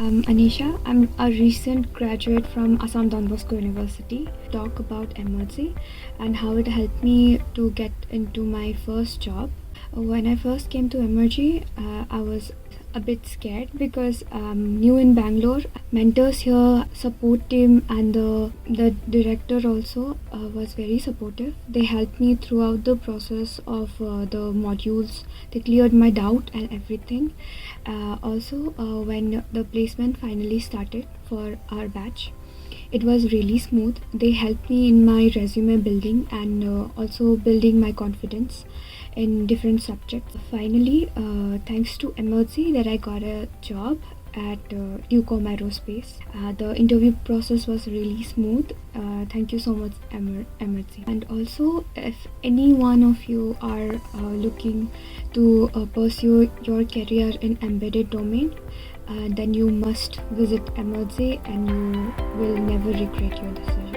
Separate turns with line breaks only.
I'm Anisha. I'm a recent graduate from Assam Don Bosco University. Talk about Emertxe and how it helped me to get into my first job. When I first came to Emertxe, I was a bit scared because I'm new in Bangalore. Mentors here, support team, and the director also was very supportive. They helped me throughout the process of the modules. They cleared my doubt and everything. Also, when the placement finally started for our batch, it was really smooth. They helped me in my resume building and also building my confidence in different subjects. Finally, thanks to Emertxe, that I got a job at Newcom Aerospace. The interview process was really smooth. Thank you so much, Emertxe. And also, if any one of you are looking to pursue your career in embedded domain, then you must visit Emertxe and you will never regret your decision.